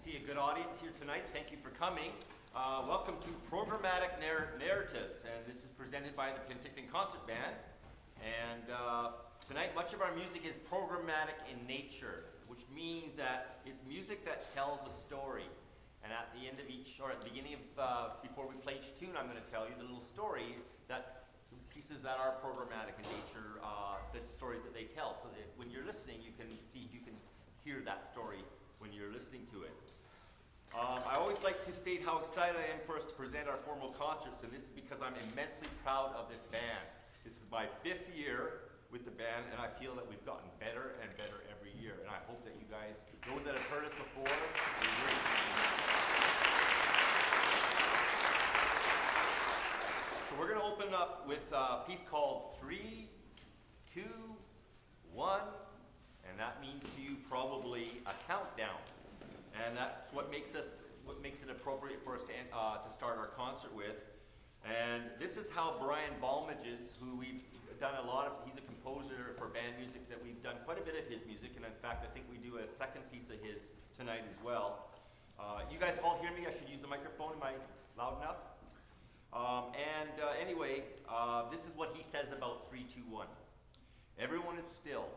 see a good audience here tonight. Thank you for coming. Welcome to Programmatic Narratives, and this is presented by the Penticton Concert Band. And tonight, much of our music is programmatic in nature, which means that it's music that tells a story. And at the end of each, or at the beginning of, before we play each tune, I'm going to tell you the little story that pieces that are programmatic in nature, the stories that they tell, so that when you're listening, you can hear that story when you're listening to it. I always like to state how excited I am for us to present our formal concerts, and this is because I'm immensely proud of this band. This is my 5th year with the band, and I feel that we've gotten better and better every year, and I hope that you guys, those that have heard us before, So we're going to open up with a piece called 3, 2, 1, and that means to you probably a countdown. And that's what makes it appropriate for us to start our concert with. And this is how Brian Balmages, who we've done he's a composer for band music, that we've done quite a bit of his music, and in fact I think we do a second piece of his tonight as well. You guys all hear me? I should use the microphone. Am I loud enough? Anyway, this is what he says about 3, 2, 1. Everyone is still.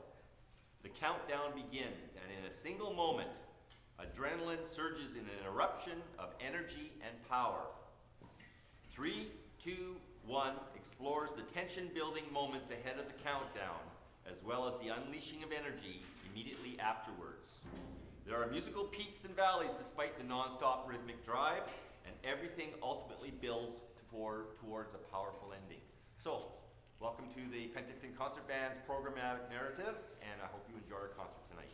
The countdown begins, and in a single moment, adrenaline surges in an eruption of energy and power. 3, 2, 1 explores the tension-building moments ahead of the countdown, as well as the unleashing of energy immediately afterwards. There are musical peaks and valleys despite the non-stop rhythmic drive, and everything ultimately builds towards a powerful ending. So, welcome to the Penticton Concert Band's Programmatic Narratives, and I hope you enjoy our concert tonight.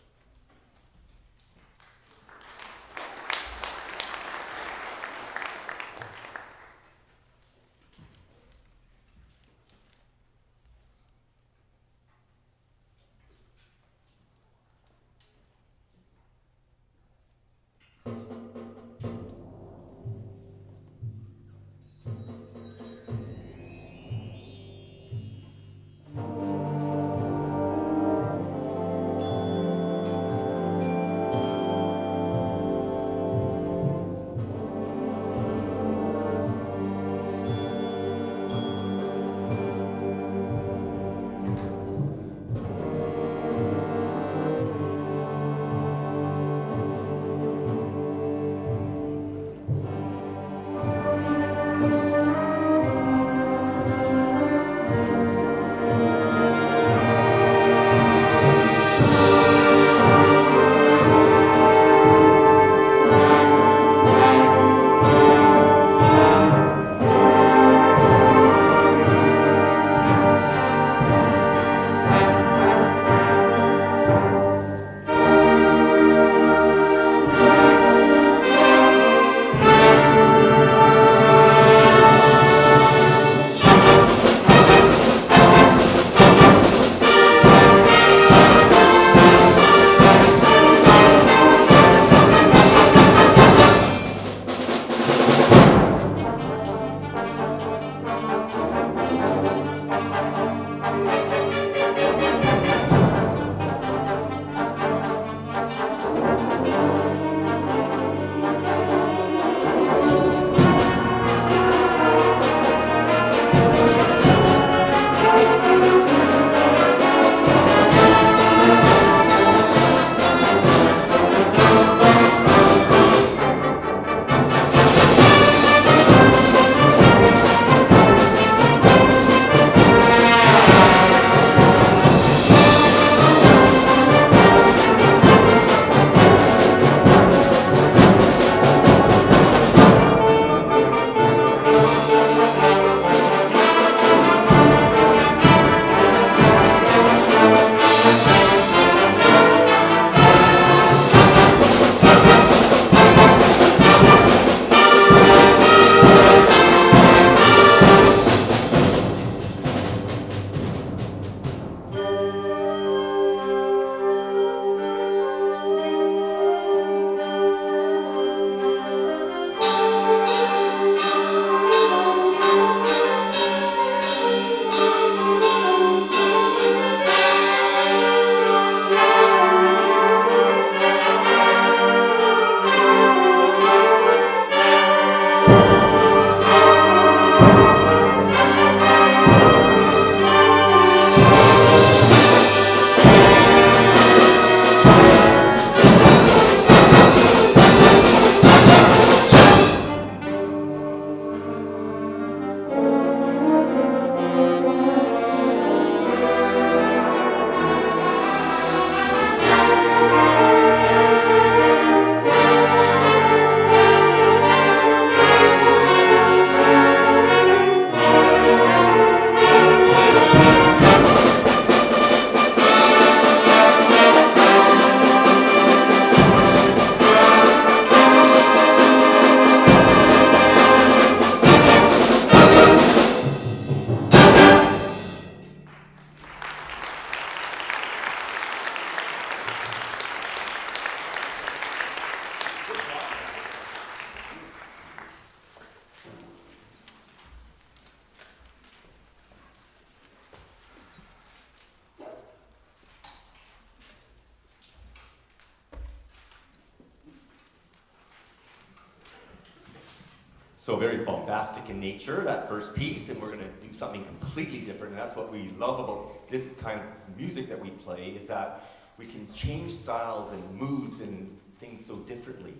So very bombastic in nature, that first piece, and we're going to do something completely different. And that's what we love about this kind of music that we play, is that we can change styles and moods and things so differently.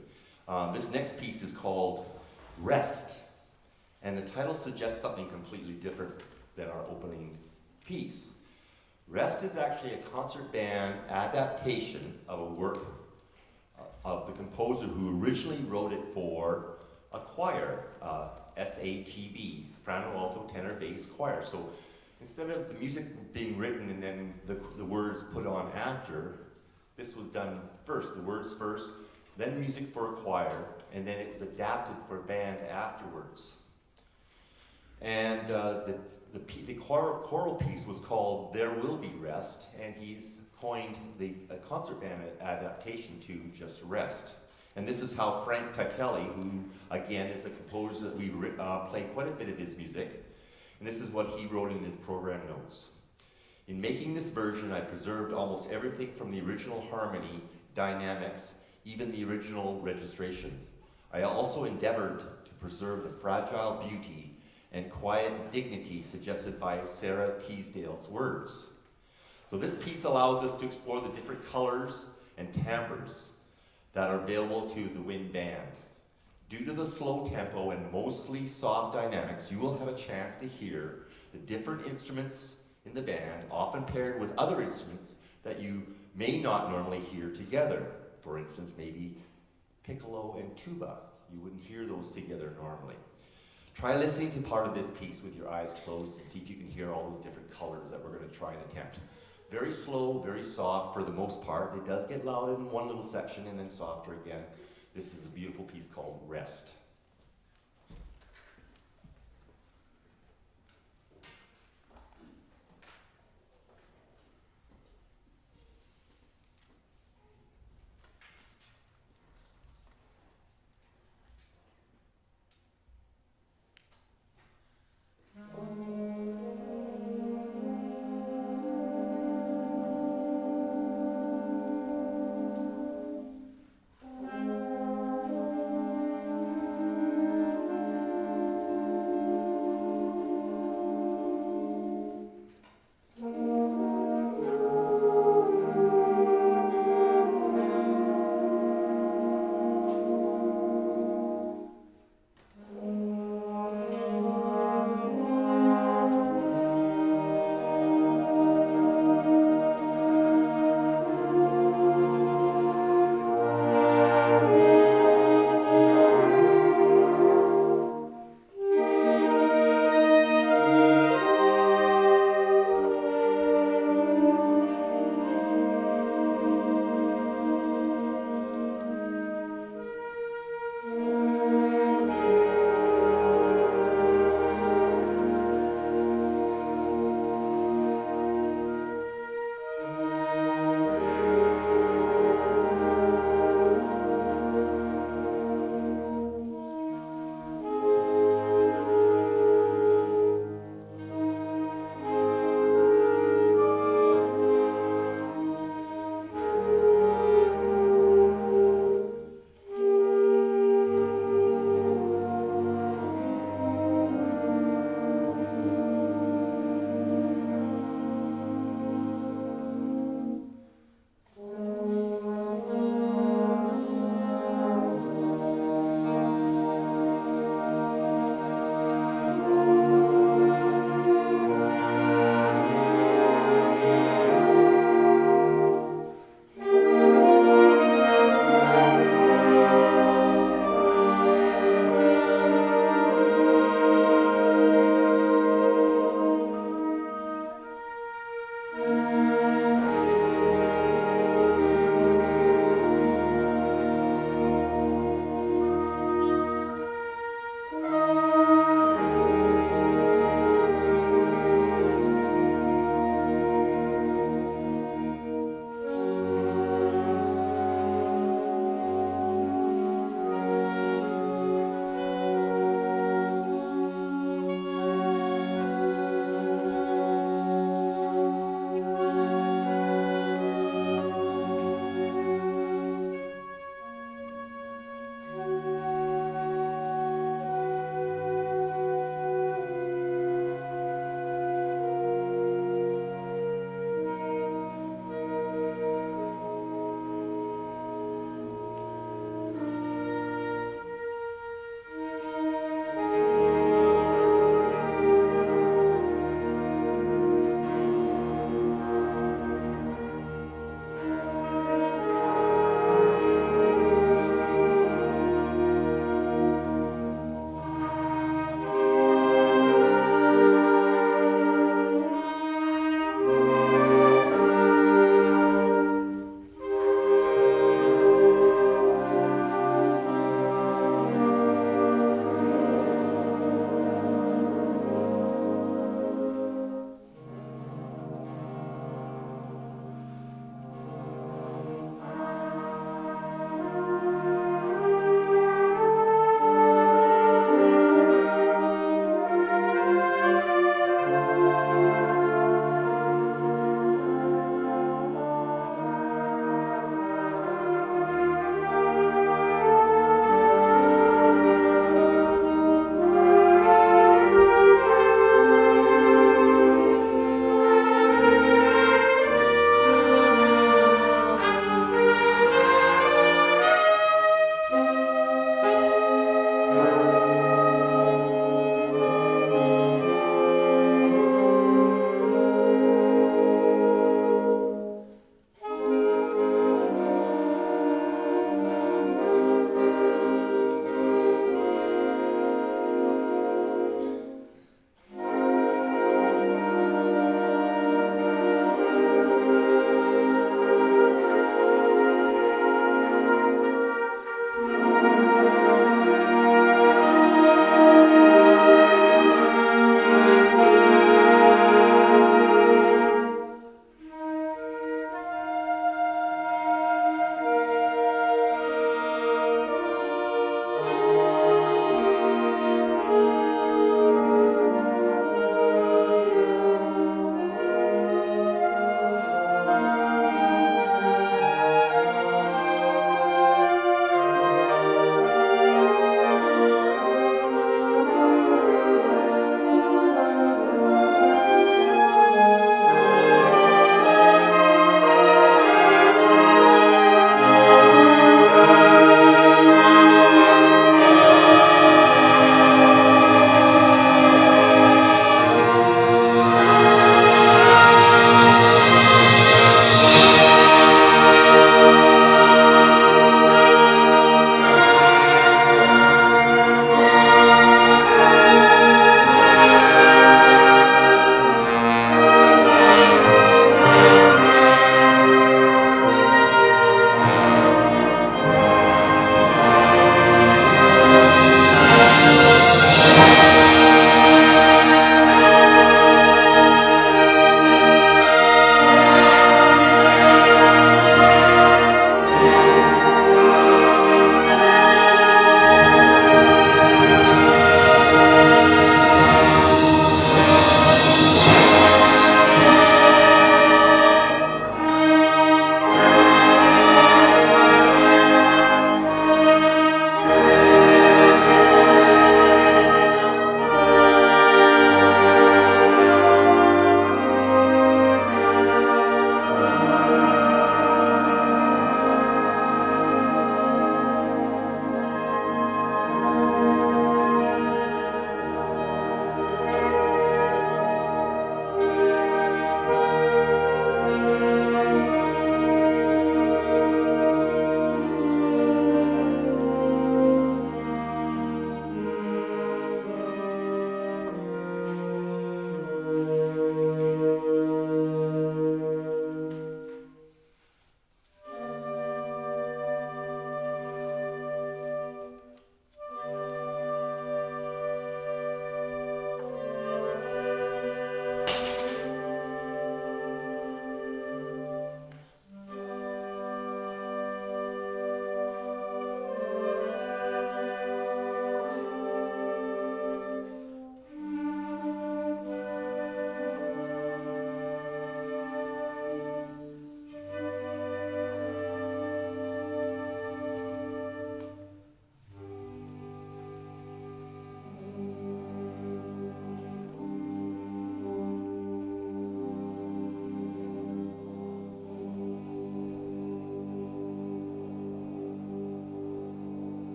This next piece is called Rest, and the title suggests something completely different than our opening piece. Rest is actually a concert band adaptation of a work of the composer who originally wrote it for a choir, SATB, soprano, alto, tenor, bass, choir. So instead of the music being written and then the words put on after, this was done first, the words first, then music for a choir, and then it was adapted for band afterwards. And the choral piece was called There Will Be Rest, and he's coined the concert band adaptation to just Rest. And this is how Frank Kelly, who again is a composer that we play quite a bit of his music, and this is what he wrote in his program notes. In making this version, I preserved almost everything from the original harmony, dynamics, even the original registration. I also endeavored to preserve the fragile beauty and quiet dignity suggested by Sarah Teasdale's words. So this piece allows us to explore the different colors and timbres that are available to the wind band. Due to the slow tempo and mostly soft dynamics, you will have a chance to hear the different instruments in the band, often paired with other instruments that you may not normally hear together. For instance, maybe piccolo and tuba. You wouldn't hear those together normally. Try listening to part of this piece with your eyes closed and see if you can hear all those different colors that we're going to try and attempt. Very slow, very soft for the most part. It does get loud in one little section and then softer again. This is a beautiful piece called Rest.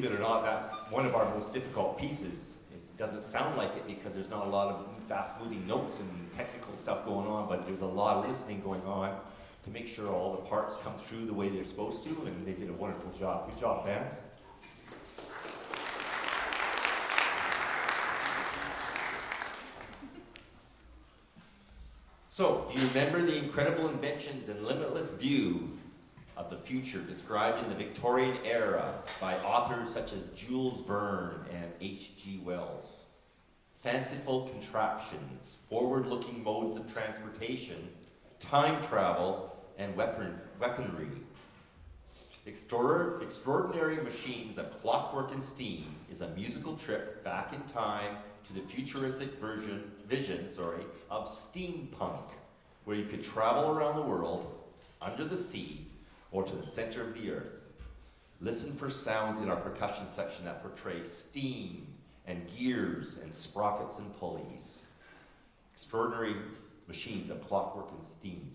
believe it or not, that's one of our most difficult pieces. It doesn't sound like it because there's not a lot of fast-moving notes and technical stuff going on, but there's a lot of listening going on to make sure all the parts come through the way they're supposed to, and they did a wonderful job. Good job, band. So, do you remember the incredible inventions and limitless view of the future described in the Victorian era by authors such as Jules Verne and H.G. Wells? Fanciful contraptions, forward-looking modes of transportation, time travel, and weaponry. Extraordinary Machines of Clockwork and Steam is a musical trip back in time to the futuristic vision of steampunk, where you could travel around the world, under the sea, or to the center of the earth. Listen for sounds in our percussion section that portray steam and gears and sprockets and pulleys. Extraordinary Machines of Clockwork and Steam.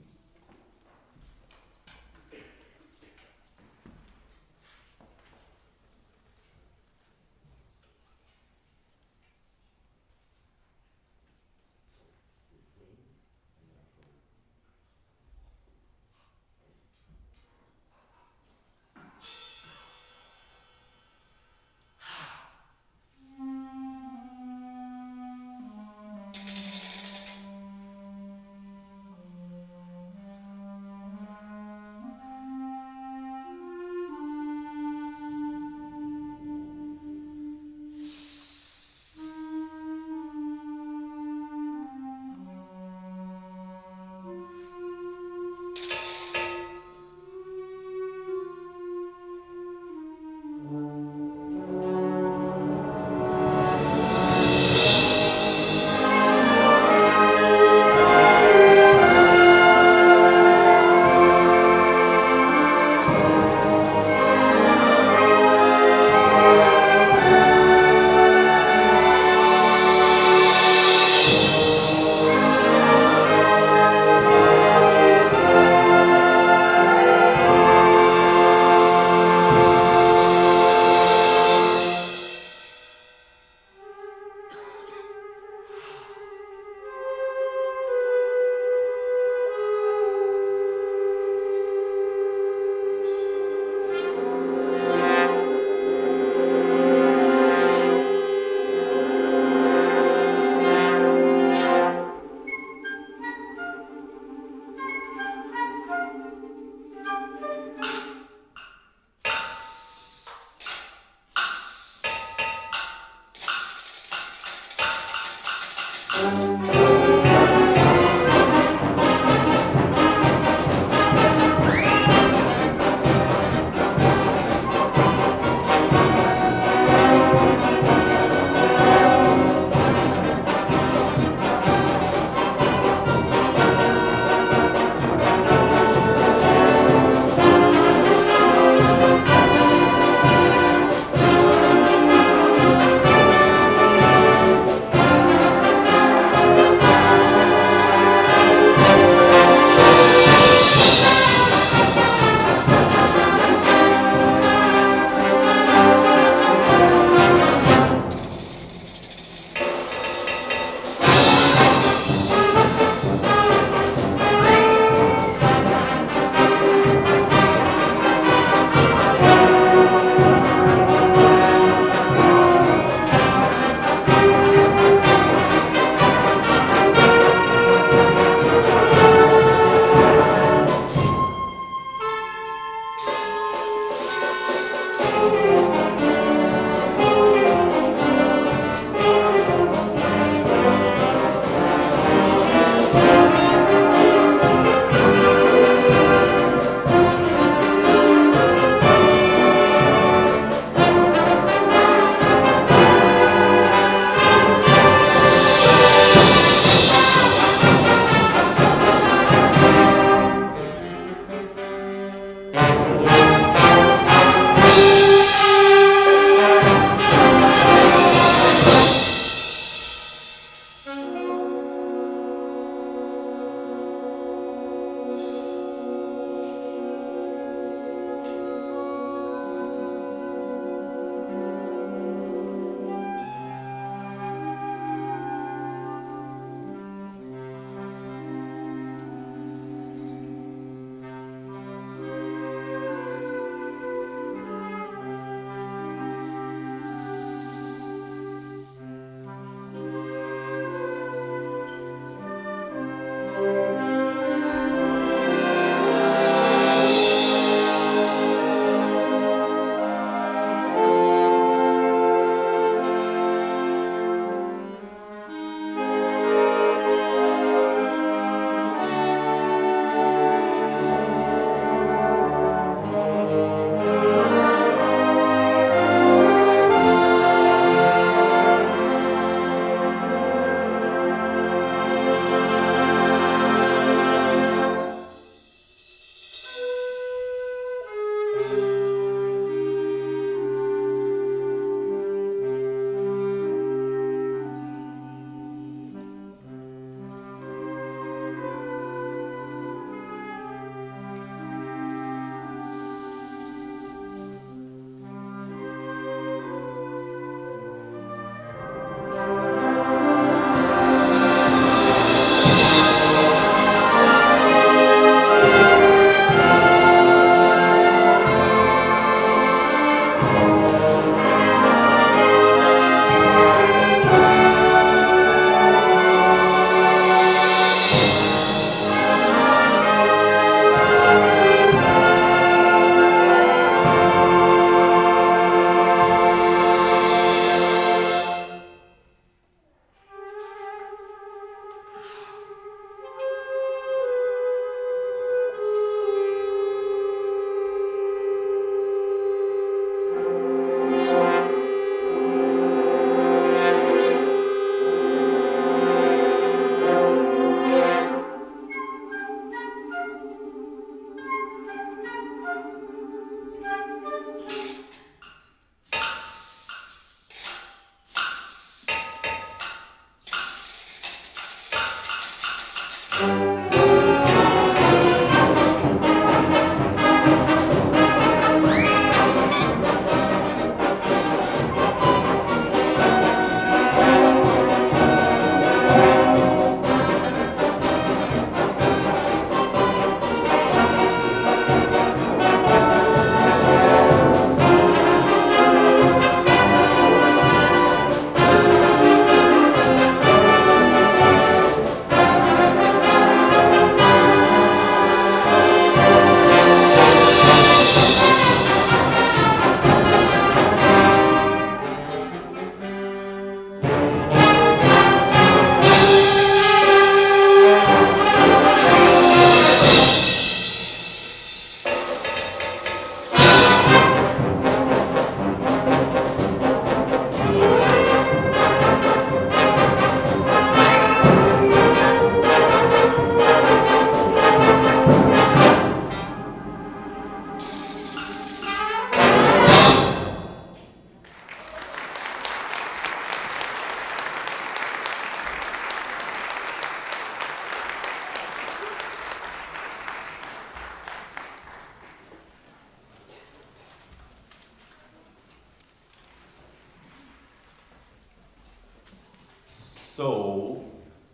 So,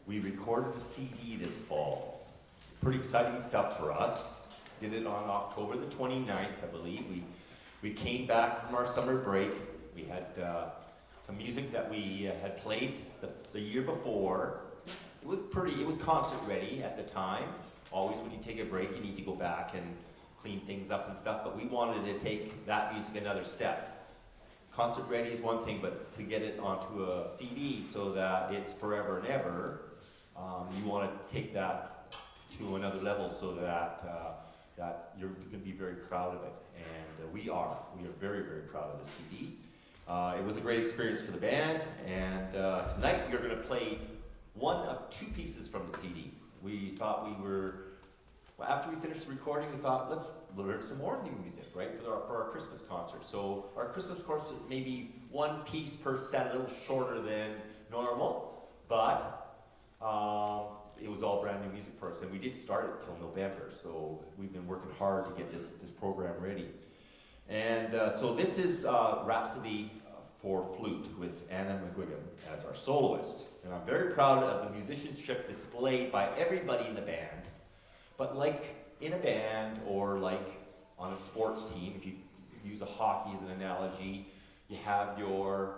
we recorded a CD this fall. Pretty exciting stuff for us. Did it on October the 29th, I believe. We came back from our summer break. We had some music that we had played the year before. It was concert ready at the time. Always when you take a break, you need to go back and clean things up and stuff, but we wanted to take that music another step. Concert ready is one thing, but to get it onto a CD so that it's forever and ever, you want to take that to another level so that that you're going to be very proud of it. And we are very, very proud of the CD. It was a great experience for the band, and tonight we're going to play one of two pieces from the CD. We thought after we finished the recording, we thought, let's learn some more new music, right, for our Christmas concert. So our Christmas concert may be one piece per set, a little shorter than normal, but it was all brand new music for us, and we didn't start it till November, so we've been working hard to get this program ready. And so this is Rhapsody for Flute with Anna McGuigan as our soloist. And I'm very proud of the musicianship displayed by everybody in the band. But like in a band or like on a sports team, if you use a hockey as an analogy, you have your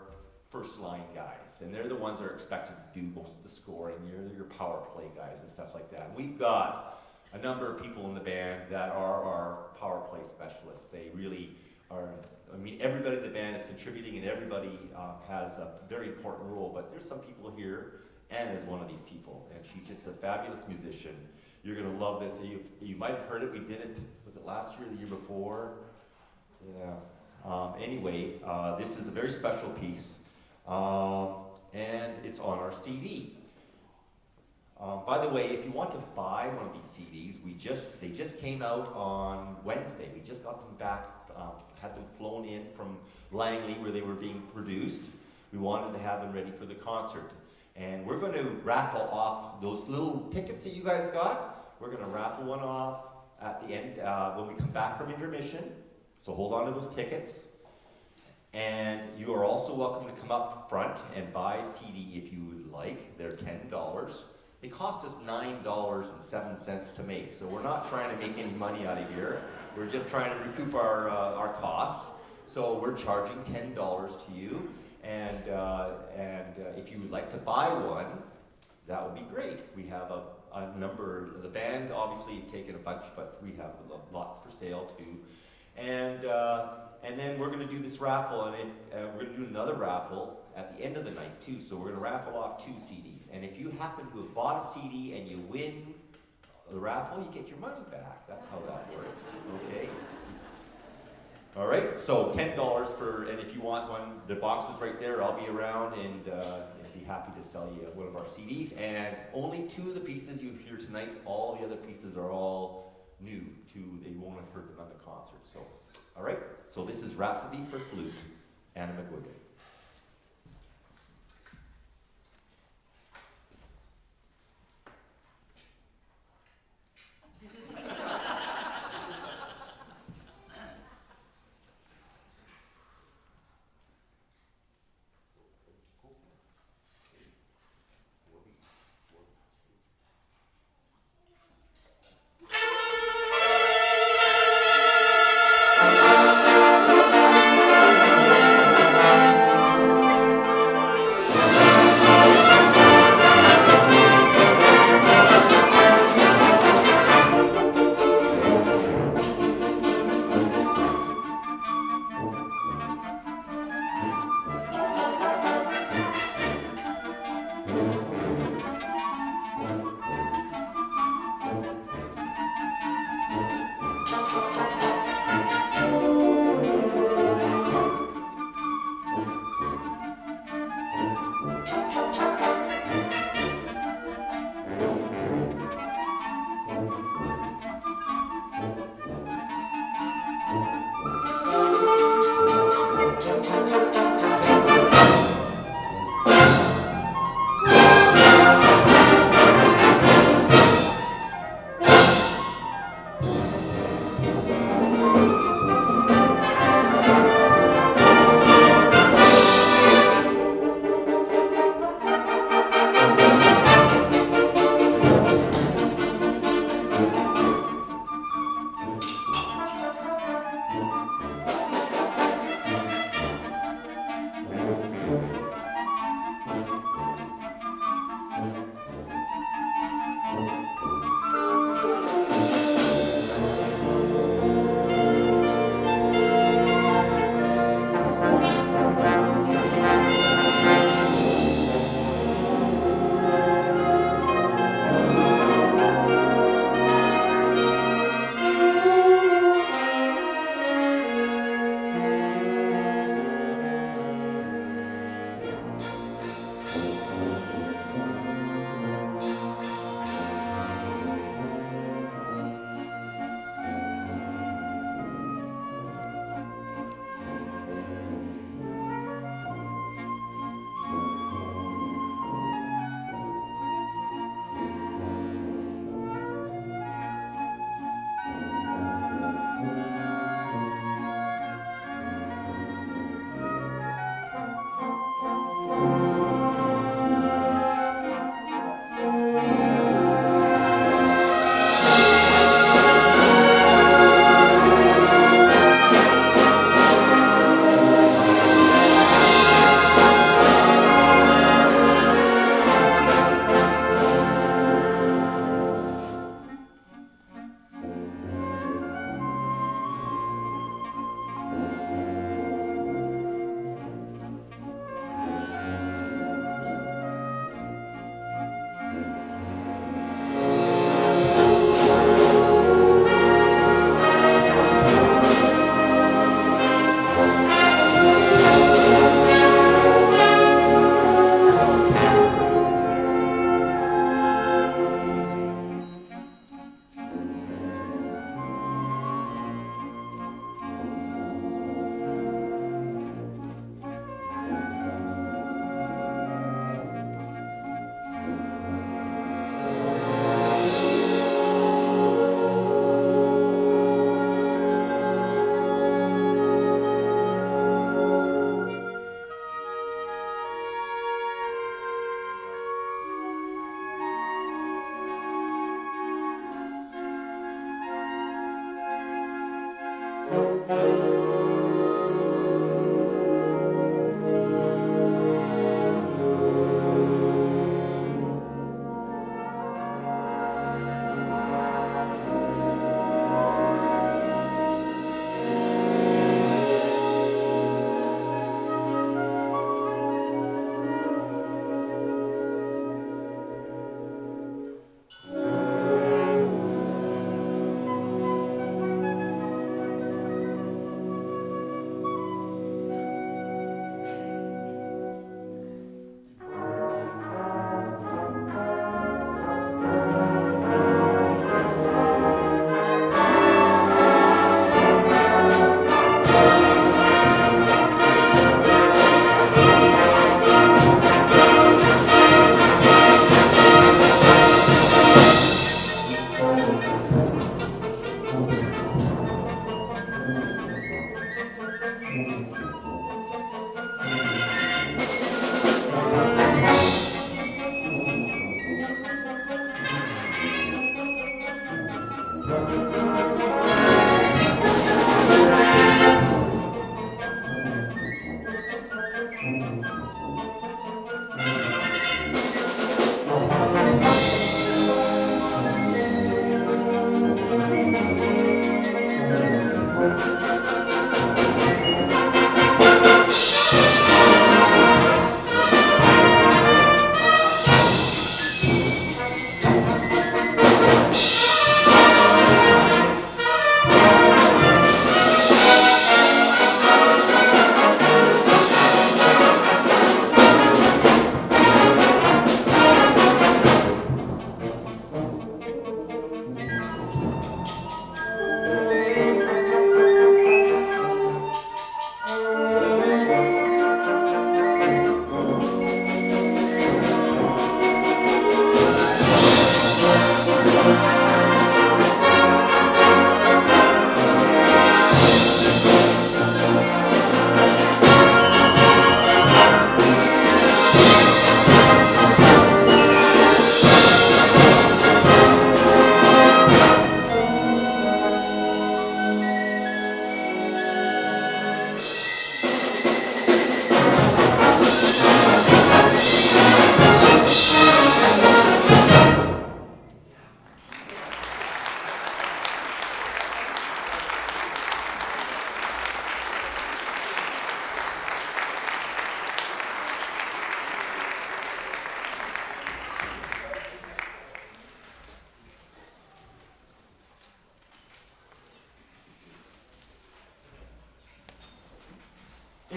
first line guys, and they're the ones that are expected to do most of the scoring. They're your power play guys and stuff like that. We've got a number of people in the band that are our power play specialists. They really are, I mean, everybody in the band is contributing and everybody has a very important role, but there's some people here, Anna is one of these people, and she's just a fabulous musician. You're going to love this. You might have heard it. We did it, was it last year or the year before? Yeah. Anyway, this is a very special piece, and it's on our CD. By the way, if you want to buy one of these CDs, they just came out on Wednesday. We just got them back, had them flown in from Langley where they were being produced. We wanted to have them ready for the concert. And we're going to raffle off those little tickets that you guys got. We're going to raffle one off at the end when we come back from intermission. So hold on to those tickets. And you are also welcome to come up front and buy a CD if you would like. They're $10. They cost us $9.07 to make. So we're not trying to make any money out of here. We're just trying to recoup our costs. So we're charging $10 to you. And if you would like to buy one, that would be great. We have a number, the band obviously have taken a bunch, but we have lots for sale too. And then we're going to do this raffle, and we're going to do another raffle at the end of the night too. So we're going to raffle off 2 CDs. And if you happen to have bought a CD and you win the raffle, you get your money back. That's how that works, okay? All right, so $10 for, and if you want one, the box is right there. I'll be around and be happy to sell you one of our CDs. And only 2 of the pieces you hear tonight, all the other pieces are all new. You won't have heard them at the concert. So, all right, so this is Rhapsody for Flute, Anna McGuigan.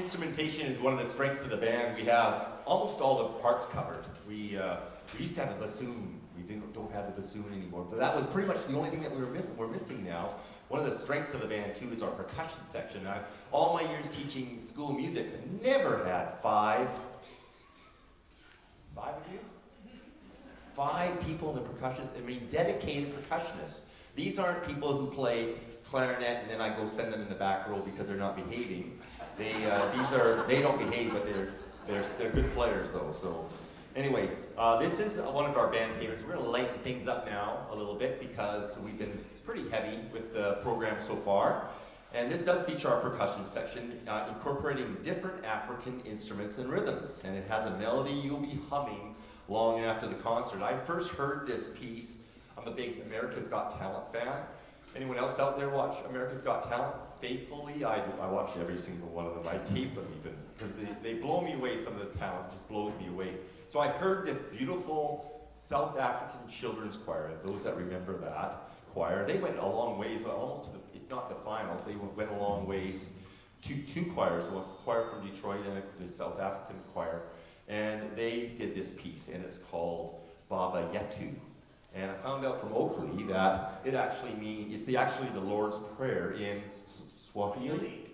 instrumentation is one of the strengths of the band. We have almost all the parts covered. We used to have a bassoon. We don't have the bassoon anymore, but that was pretty much the only thing that we're missing now. One of the strengths of the band too is our percussion section. All my years teaching school music, never had five of you? 5 people in the percussion, dedicated percussionists. These aren't people who play clarinet and then I go send them in the back row because they're not behaving. They don't behave, but they're good players though. So anyway, this is one of our band favorites. We're gonna lighten things up now a little bit because we've been pretty heavy with the program so far. And this does feature our percussion section, incorporating different African instruments and rhythms. And it has a melody you'll be humming long after the concert. I first heard this piece. I'm a big America's Got Talent fan. Anyone else out there watch America's Got Talent faithfully? I watch every single one of them. I tape them even, because they blow me away. Some of the talent just blows me away. So I heard this beautiful South African children's choir. Those that remember that choir, they went a long ways, almost to the, if not the finals, they went a long ways. Two choirs, one choir from Detroit and the South African choir. And they did this piece, and it's called Baba Yetu. And I found out from Oakley that it actually means, it's actually the Lord's Prayer in Swahili.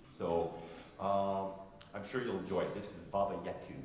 So I'm sure you'll enjoy it. This is Baba Yetu.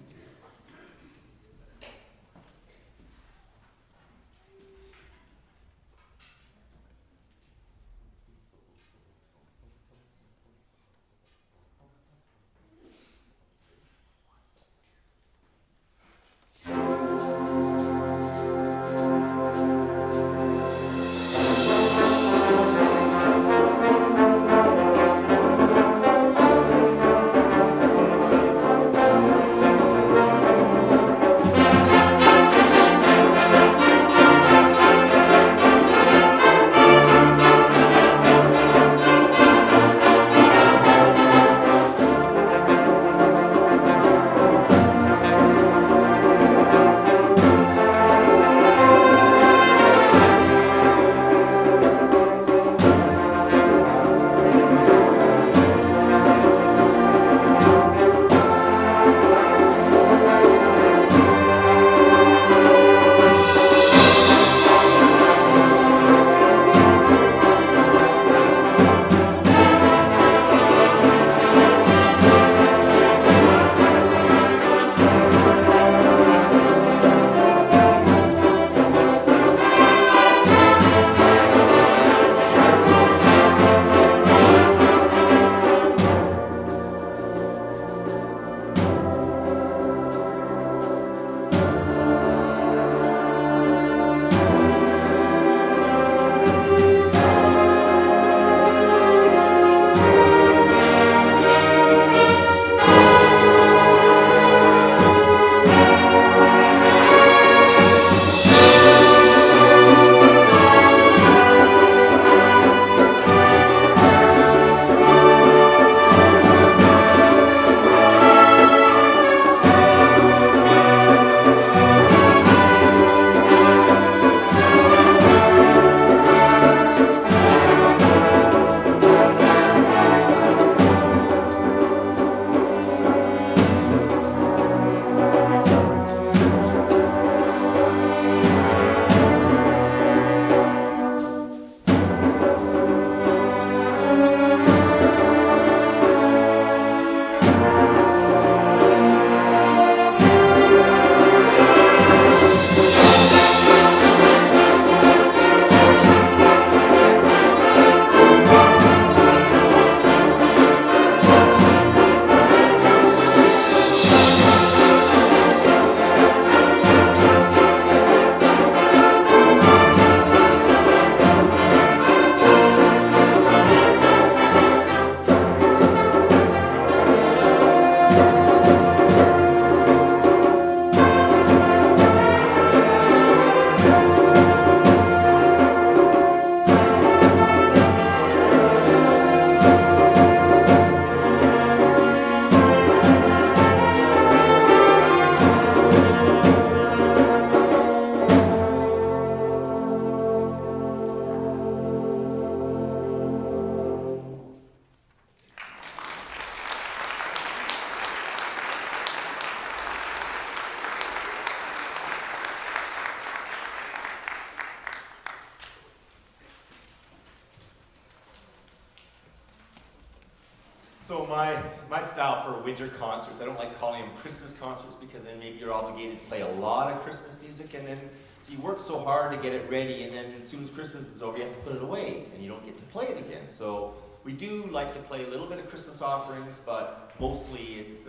So my style for winter concerts, I don't like calling them Christmas concerts because then maybe you're obligated to play a lot of Christmas music, and then so you work so hard to get it ready, and then as soon as Christmas is over, you have to put it away, and you don't get to play it again. So we do like to play a little bit of Christmas offerings, but mostly it's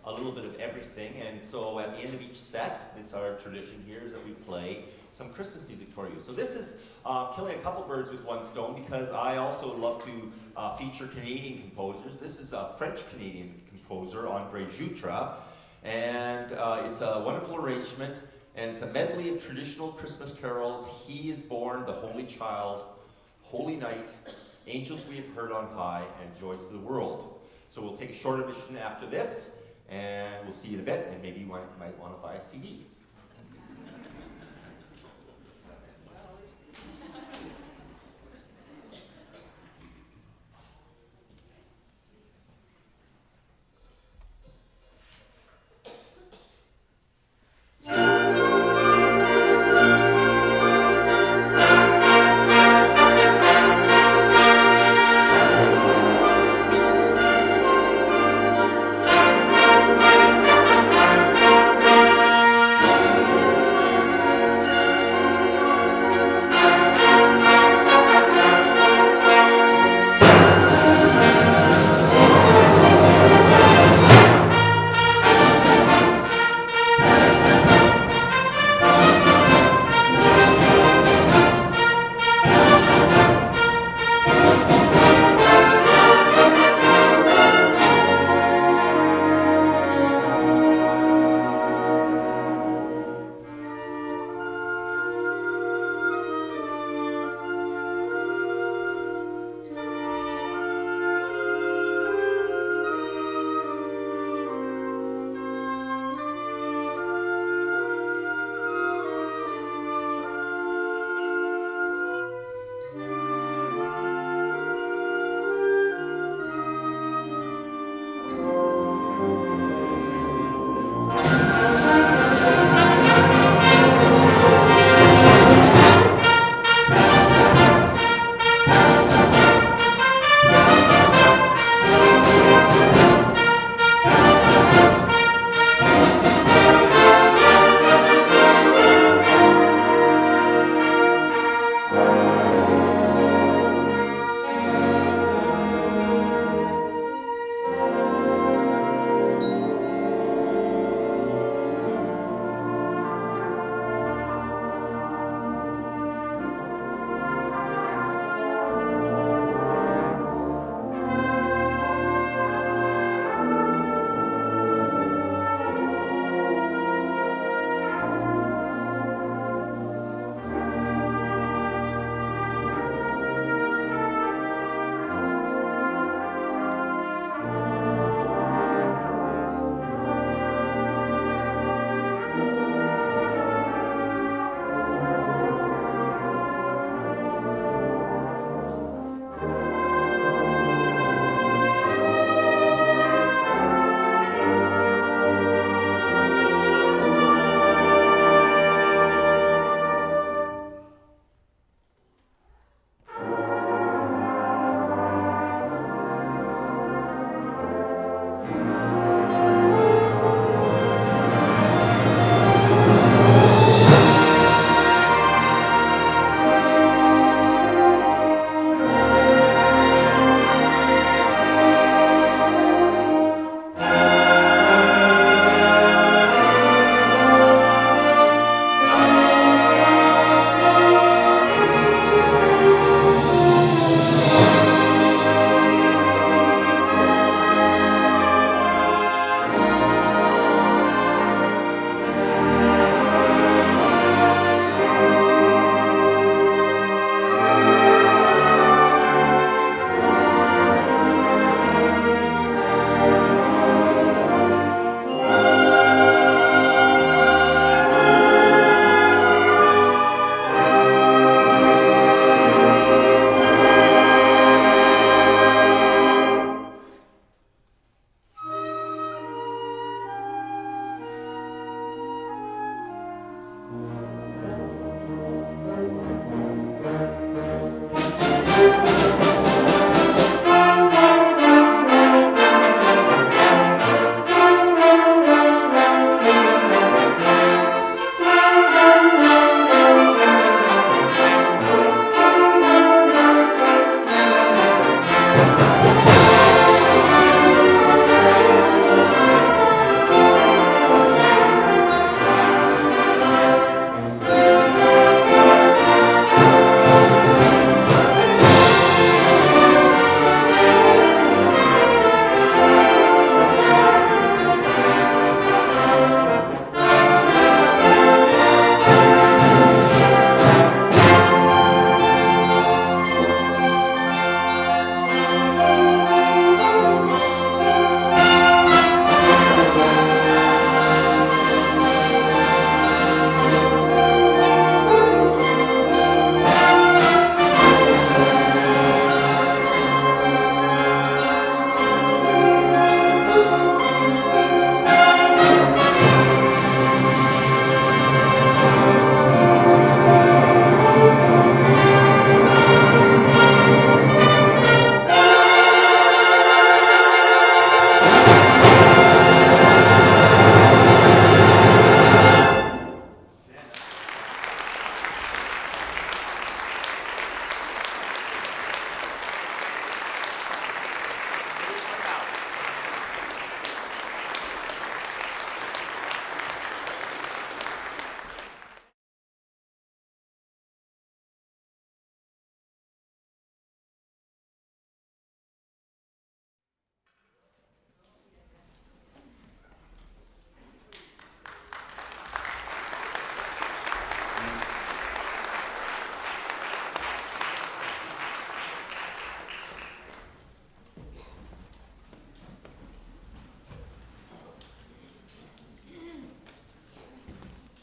a little bit of everything. And so at the end of each set, it's our tradition here is that we play some Christmas music for you. So this is killing a couple birds with one stone because I also love to feature Canadian composers. This is a French-Canadian composer, André Jutra, and it's a wonderful arrangement, and it's a medley of traditional Christmas carols. He is born, the Holy Child, Holy Night, Angels we have heard on high, and joy to the world. So we'll take a short intermission after this, and we'll see you in a bit, and maybe you might want to buy a CD.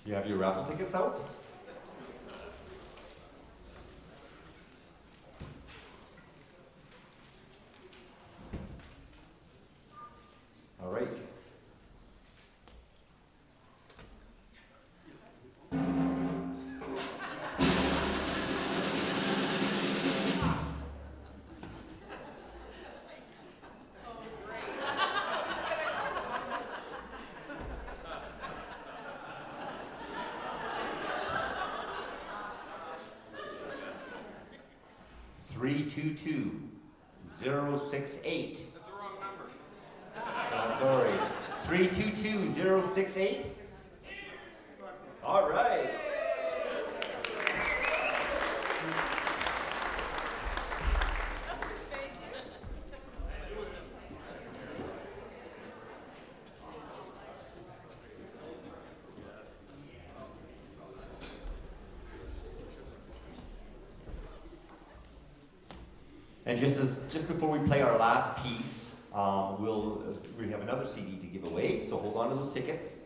You have your raffle tickets out? All right. Three two two 068. That's the wrong number. I'm sorry. 322068. All right. And just before we play our last piece, we have another CD to give away, so hold on to those tickets.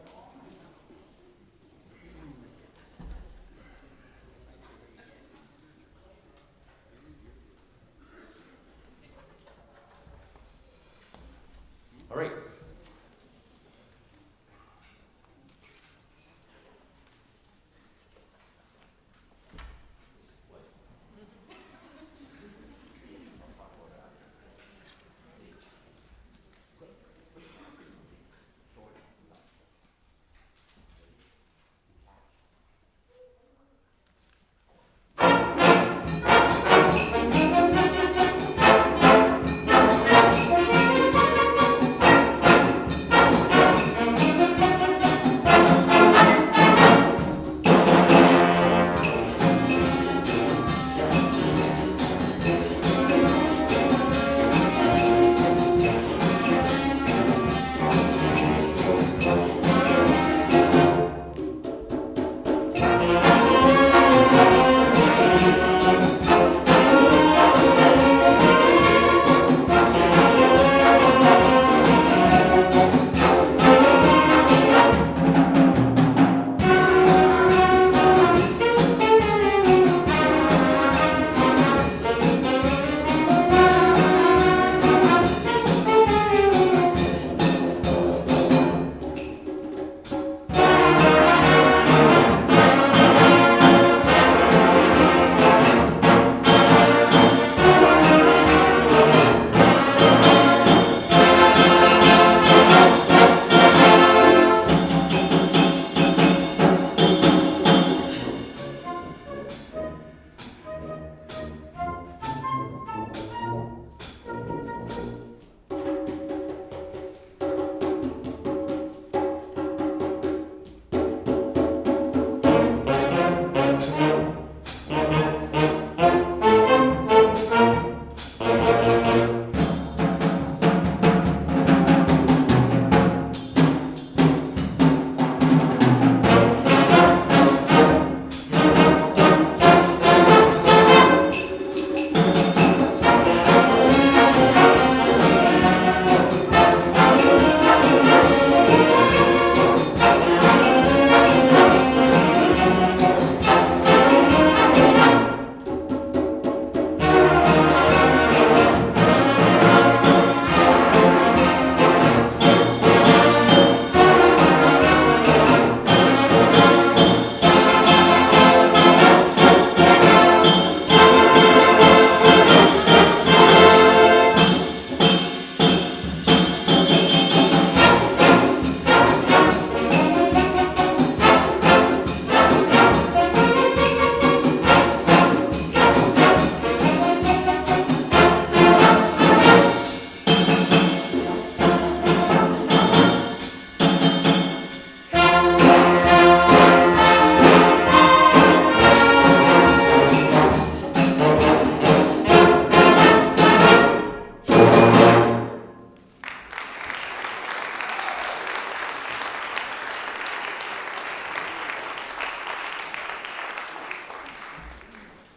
All right.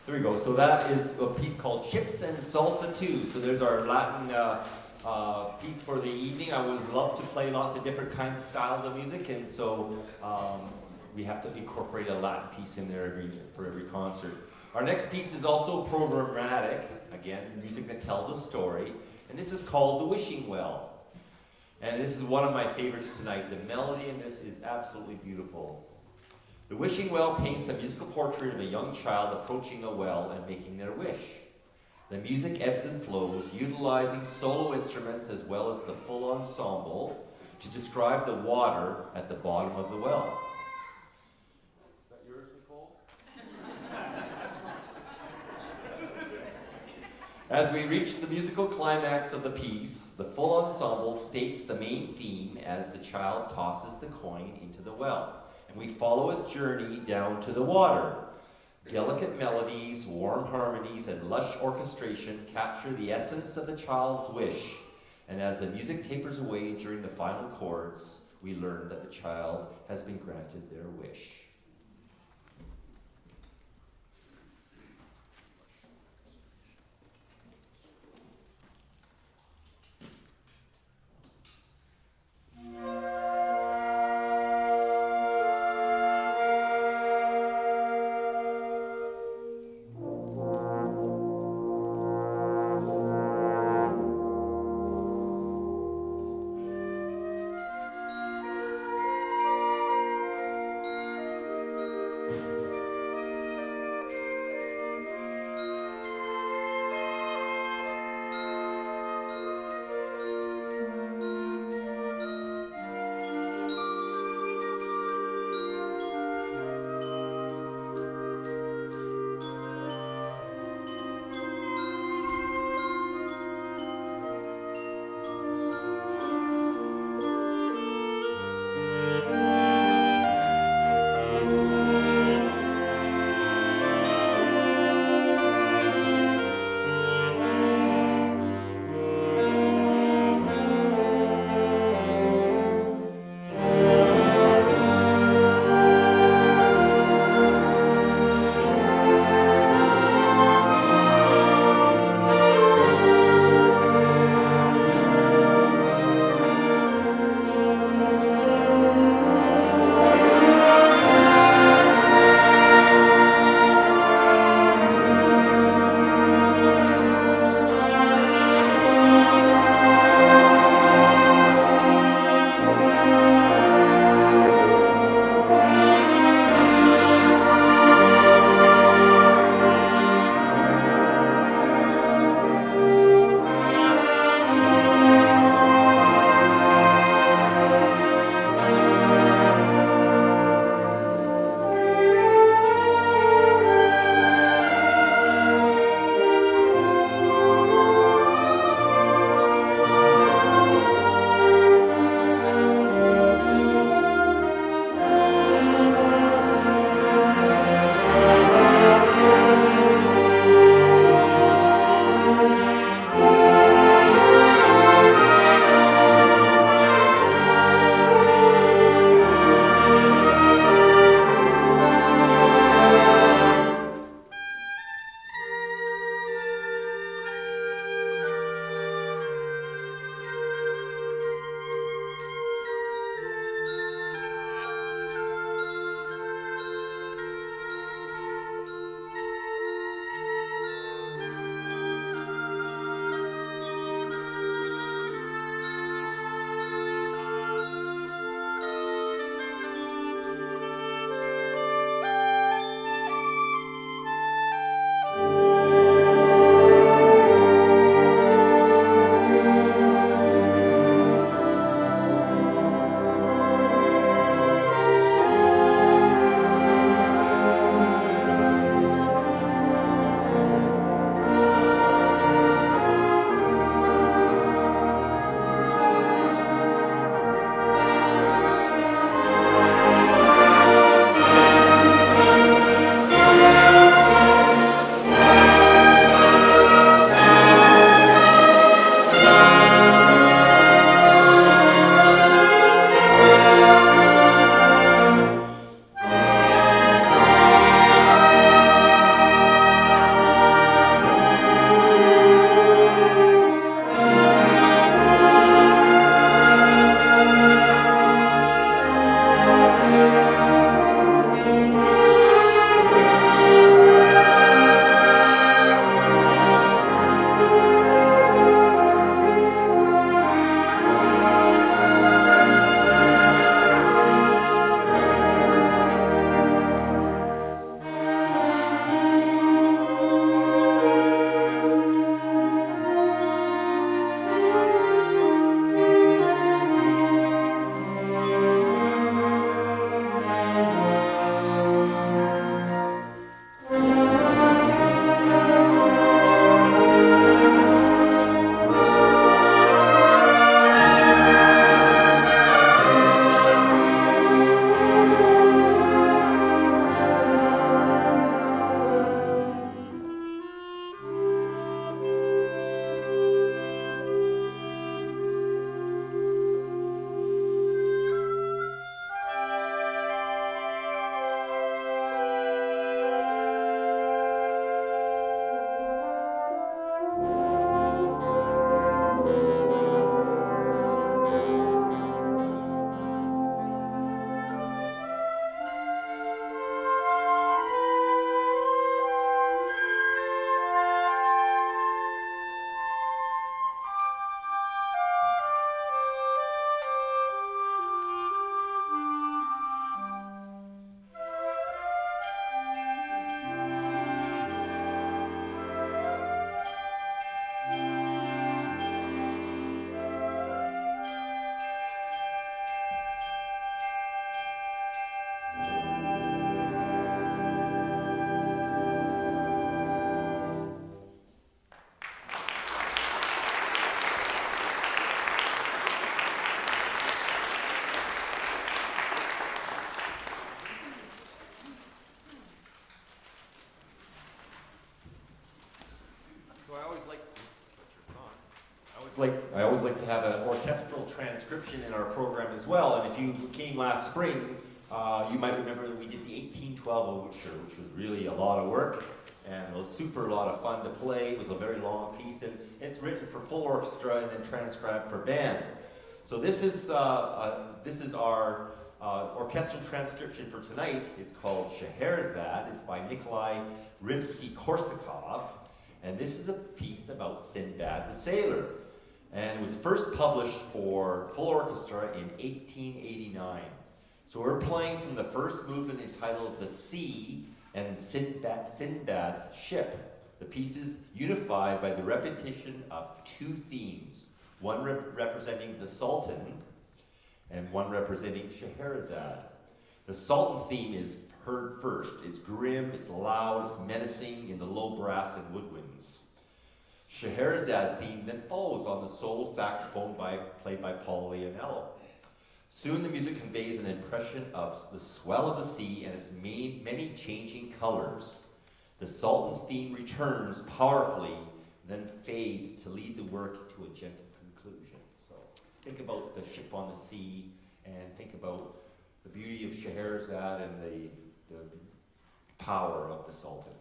There we go. So that is a piece called Chips and Salsa 2. So there's our Latin piece for the evening. I would love to play lots of different kinds of styles of music, and so we have to incorporate a Latin piece in there for every concert. Our next piece is also programmatic, again, music that tells a story, and this is called The Wishing Well. And this is one of my favorites tonight. The melody in this is absolutely beautiful. The Wishing Well paints a musical portrait of a young child approaching a well and making their wish. The music ebbs and flows, utilizing solo instruments as well as the full ensemble to describe the water at the bottom of the well. Is that yours, Nicole? As we reach the musical climax of the piece, the full ensemble states the main theme as the child tosses the coin into the well, and we follow his journey down to the water. Delicate melodies, warm harmonies, and lush orchestration capture the essence of the child's wish, and as the music tapers away during the final chords, we learn that the child has been granted their wish. I always like to have an orchestral transcription in our program as well. And if you came last spring, you might remember that we did the 1812 Overture, which was really a lot of work and it was super a lot of fun to play. It was a very long piece, and it's written for full orchestra and then transcribed for band. So this is our orchestral transcription for tonight. It's called Scheherazade. It's by Nikolai Rimsky-Korsakov, and this is a piece about Sinbad the Sailor. And it was first published for full orchestra in 1889. So we're playing from the first movement entitled The Sea and Sinbad's Ship. The piece is unified by the repetition of two themes, one representing the Sultan and one representing Scheherazade. The Sultan theme is heard first. It's grim, it's loud, it's menacing in the low brass and woodwinds. Scheherazade theme then follows on the solo saxophone played by Paul Leonello. Soon the music conveys an impression of the swell of the sea and its many changing colors. The Sultan's theme returns powerfully, then fades to lead the work to a gentle conclusion. So think about the ship on the sea, and think about the beauty of Scheherazade and the power of the Sultan.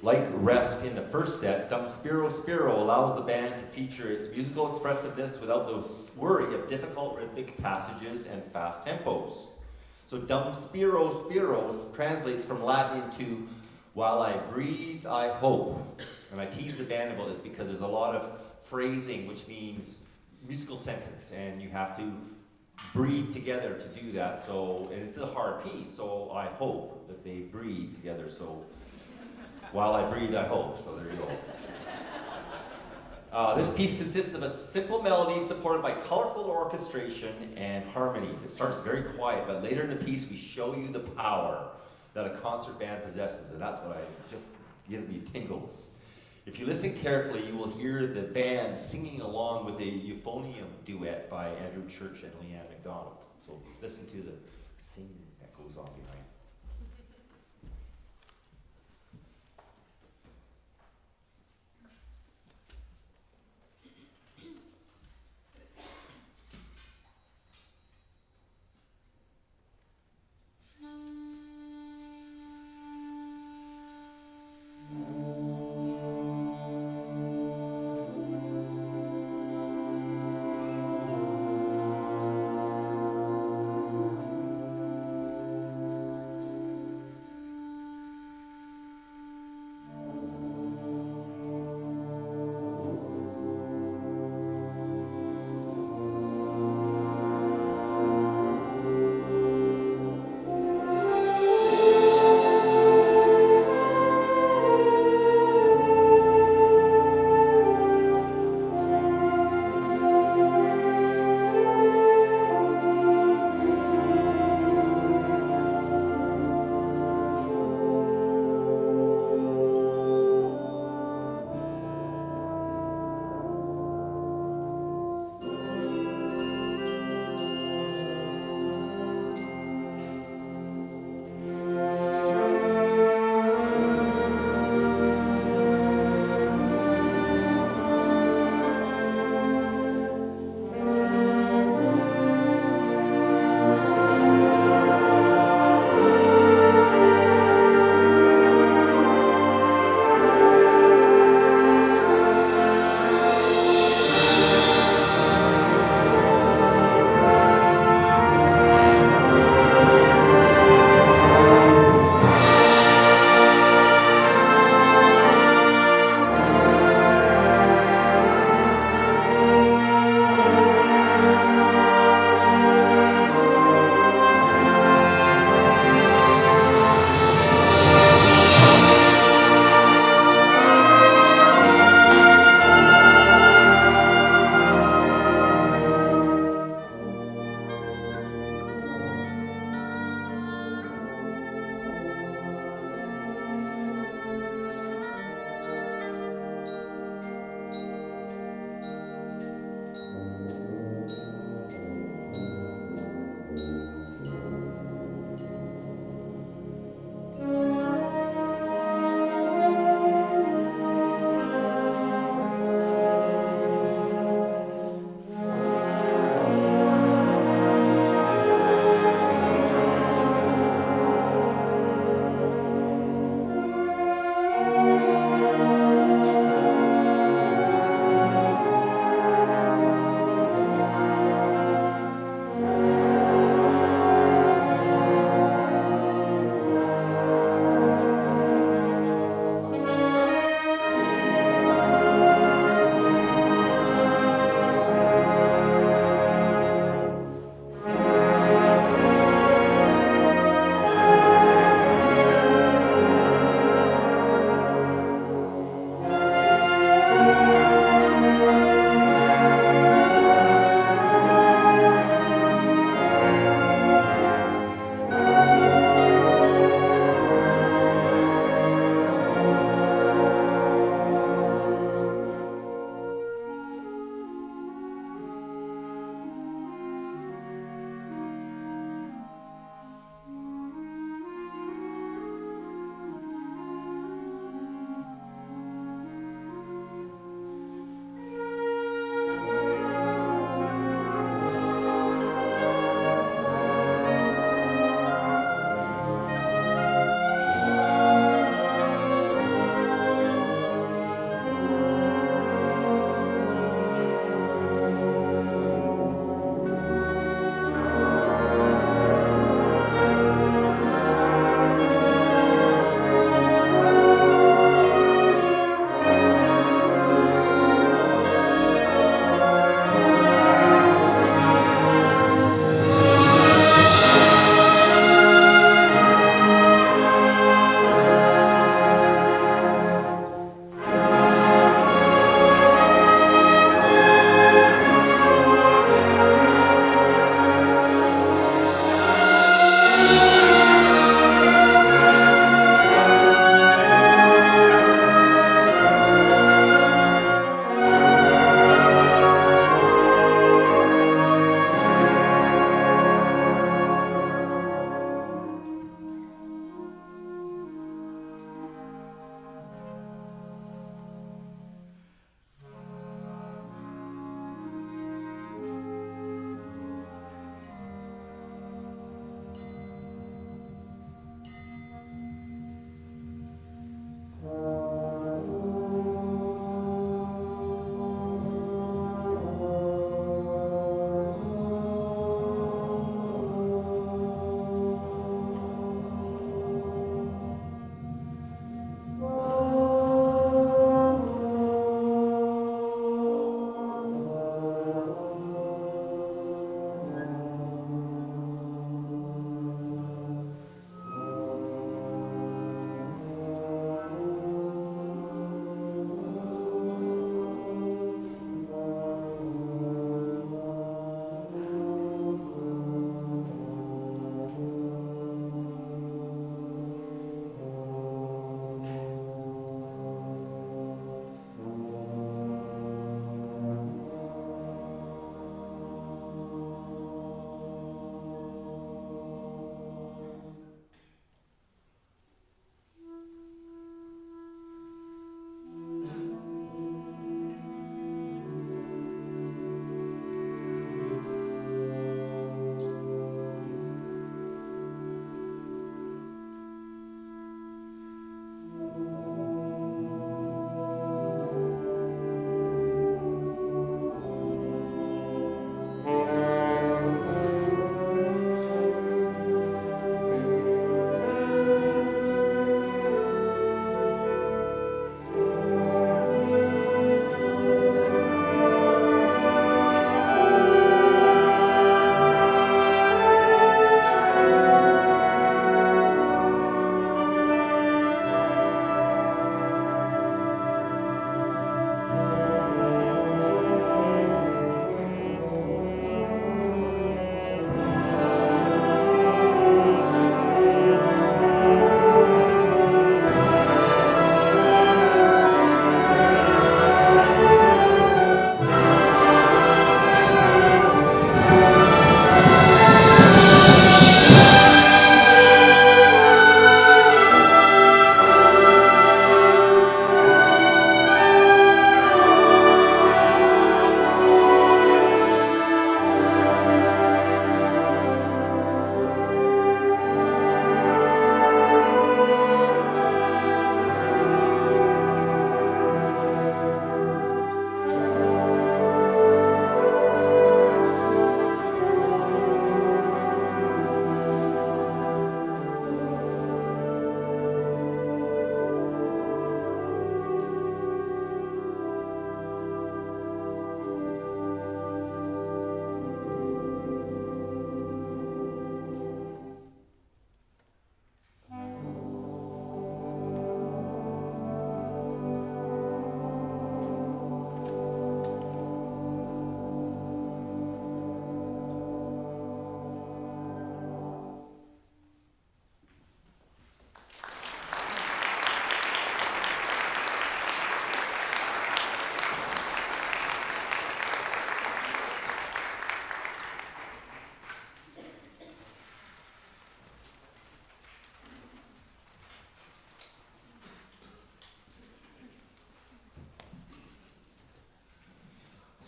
Like Rest in the first set, Dum Spiro Spiro allows the band to feature its musical expressiveness without the worry of difficult rhythmic passages and fast tempos. So Dum Spiro Spiro translates from Latin to While I Breathe, I Hope. And I tease the band about this because there's a lot of phrasing which means musical sentence, and you have to breathe together to do that. So, and it's a hard piece, so I hope that they breathe together. So while I breathe, I hope. So there you go. This piece consists of a simple melody supported by colorful orchestration and harmonies. It starts very quiet, but later in the piece we show you the power that a concert band possesses, and that's what just gives me tingles. If you listen carefully, you will hear the band singing along with a euphonium duet by Andrew Church and Leanne MacDonald. So listen to the singing that goes on behind.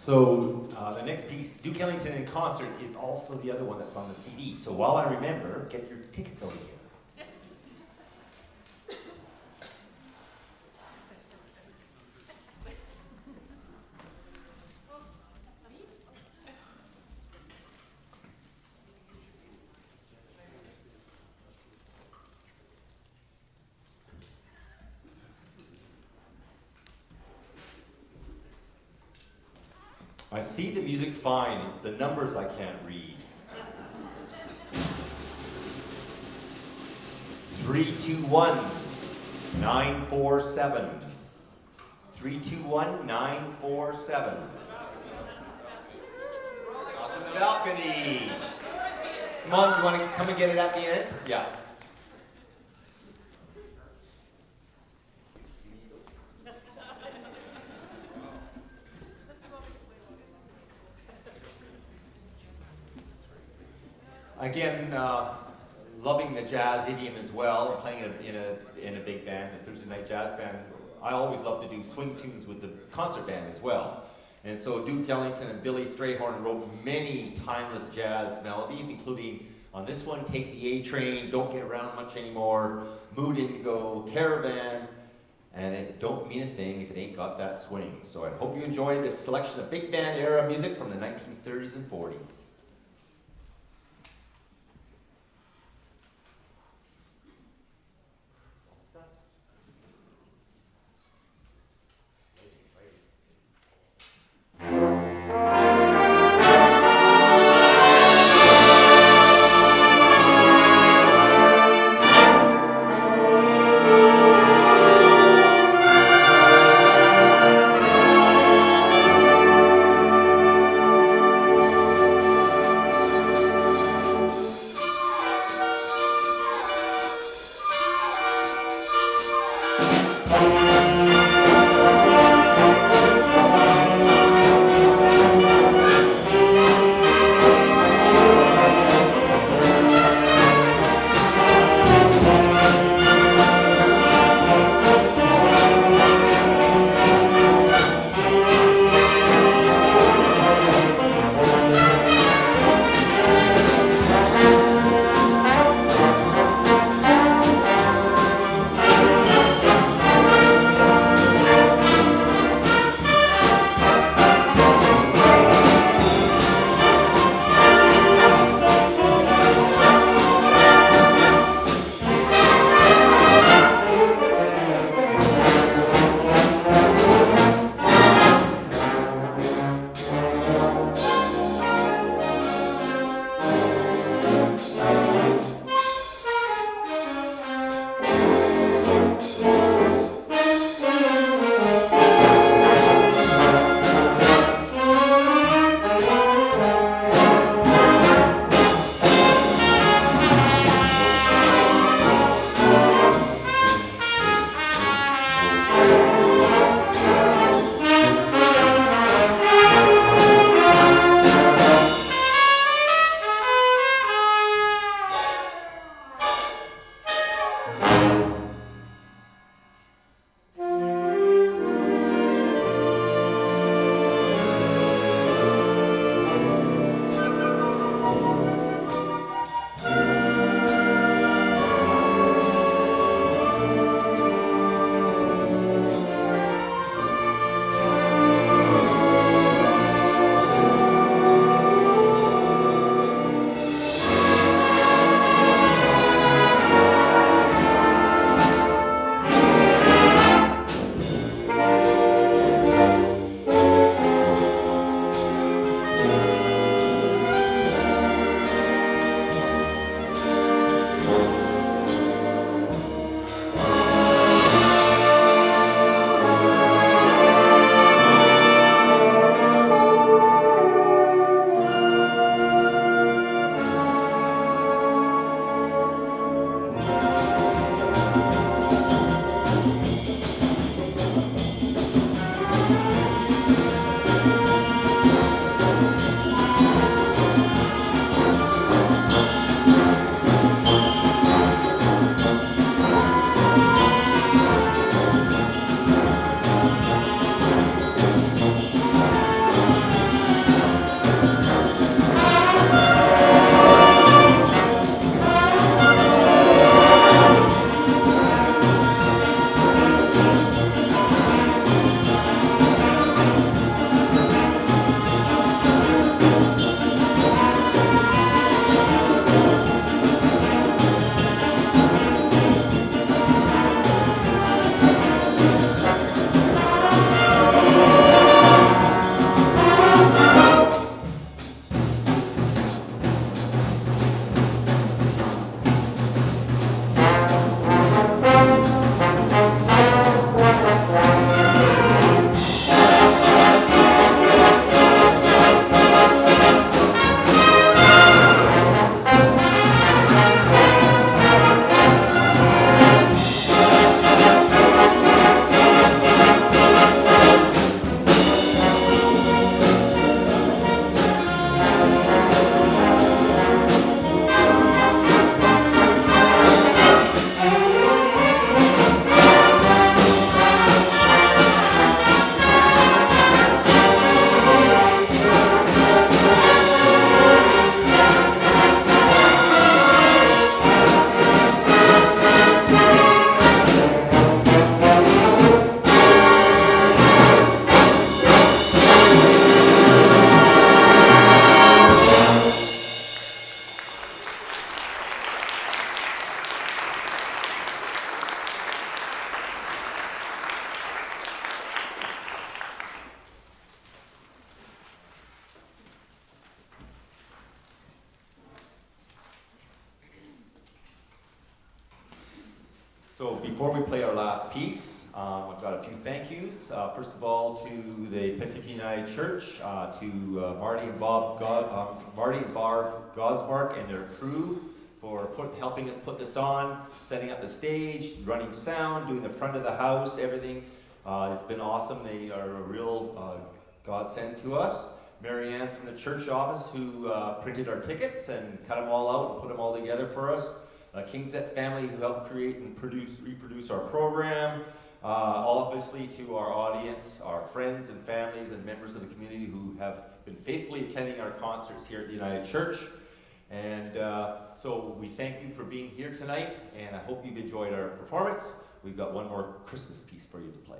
So the next piece, Duke Ellington in concert, is also the other one that's on the CD. So while I remember, get your tickets over here. I see the music fine, it's the numbers I can't read. 321-947. 321-947. Awesome, the balcony. Come on, you want to come and get it at the end? Yeah. Again, loving the jazz idiom as well, playing in a big band, the Thursday night jazz band. I always love to do swing tunes with the concert band as well. And so Duke Ellington and Billy Strayhorn wrote many timeless jazz melodies, including on this one, Take the A Train, Don't Get Around Much Anymore, Mood Indigo, Caravan, and It Don't Mean a Thing If It Ain't Got That Swing. So I hope you enjoy this selection of big band era music from the 1930s and 40s. So before we play our last piece, I've got a few thank yous. First of all, to the Penticton United Church, to Marty and Bob Gosmark and their crew for helping us put this on, setting up the stage, running sound, doing the front of the house, everything. It's been awesome. They are a real godsend to us. Marianne from the church office who printed our tickets and cut them all out and put them all together for us. Kingset family who helped create and reproduce our program. Obviously to our audience, our friends and families and members of the community who have been faithfully attending our concerts here at the United Church. And so we thank you for being here tonight, and I hope you've enjoyed our performance. We've got one more Christmas piece for you to play.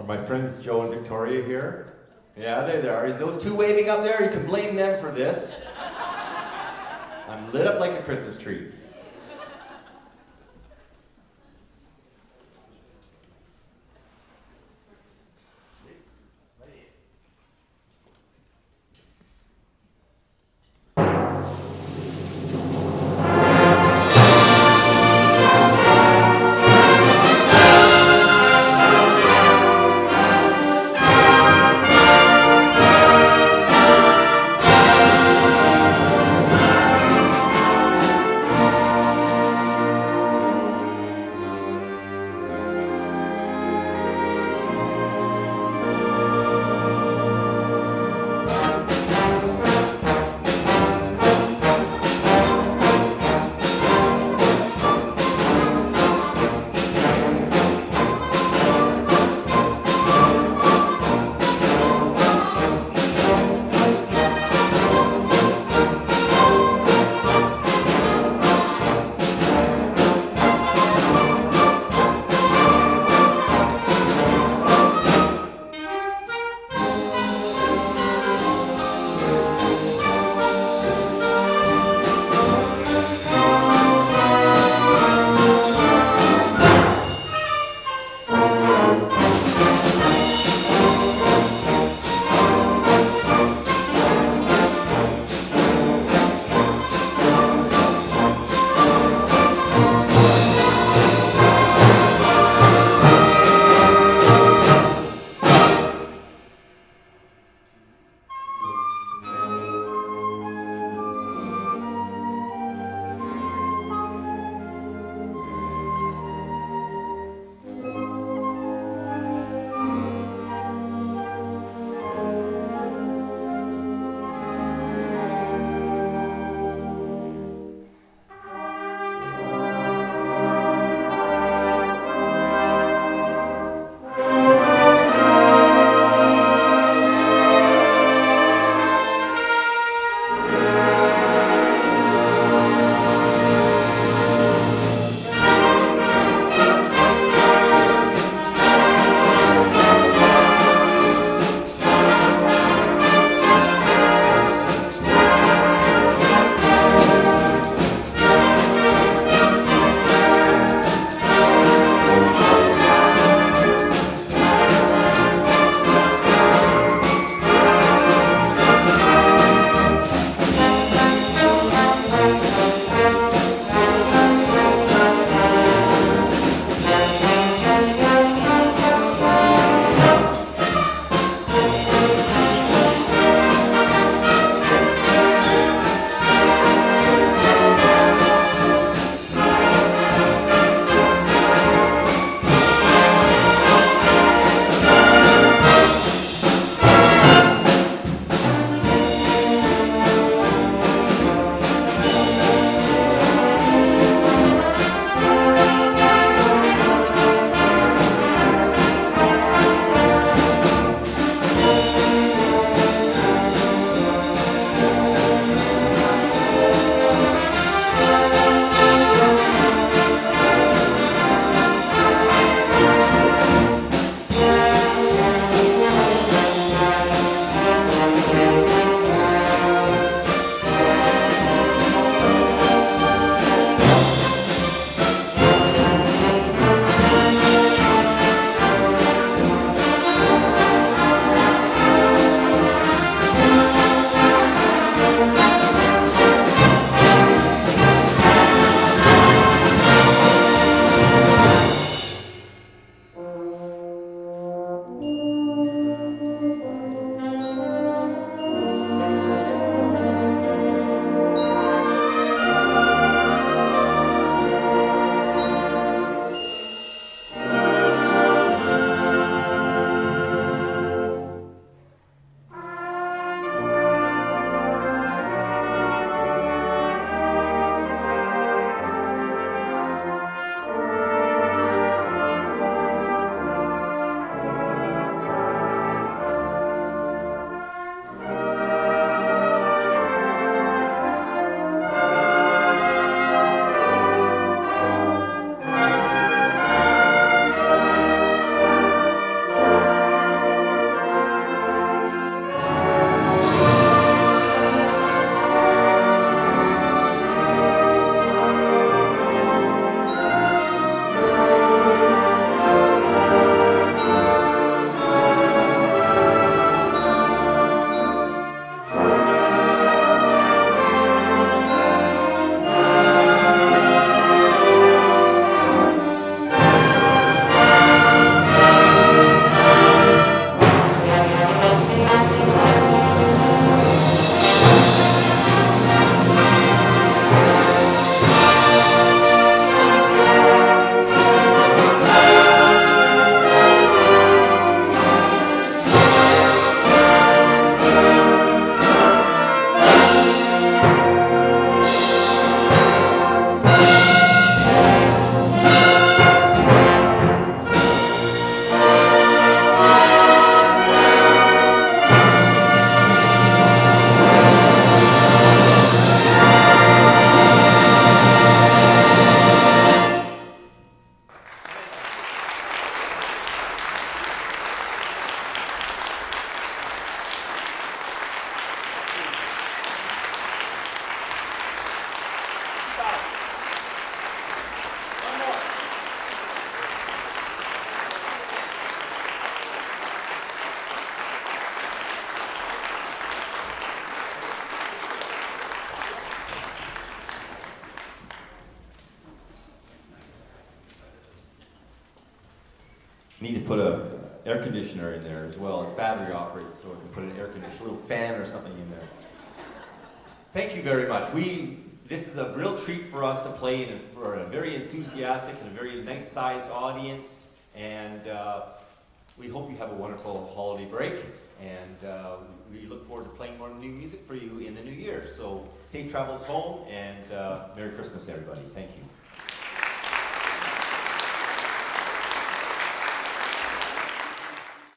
My friends Joe and Victoria here. Yeah, there they are. Is those two waving up there? You can blame them for this. I'm lit up like a Christmas tree. need to put a air conditioner in there as well. It's battery operated, so we can put an air conditioner, a little fan or something in there. Thank you very much. This is a real treat for us to play for a very enthusiastic and a very nice sized audience. And we hope you have a wonderful holiday break. And we look forward to playing more new music for you in the new year. So safe travels home, and Merry Christmas, everybody. Thank you.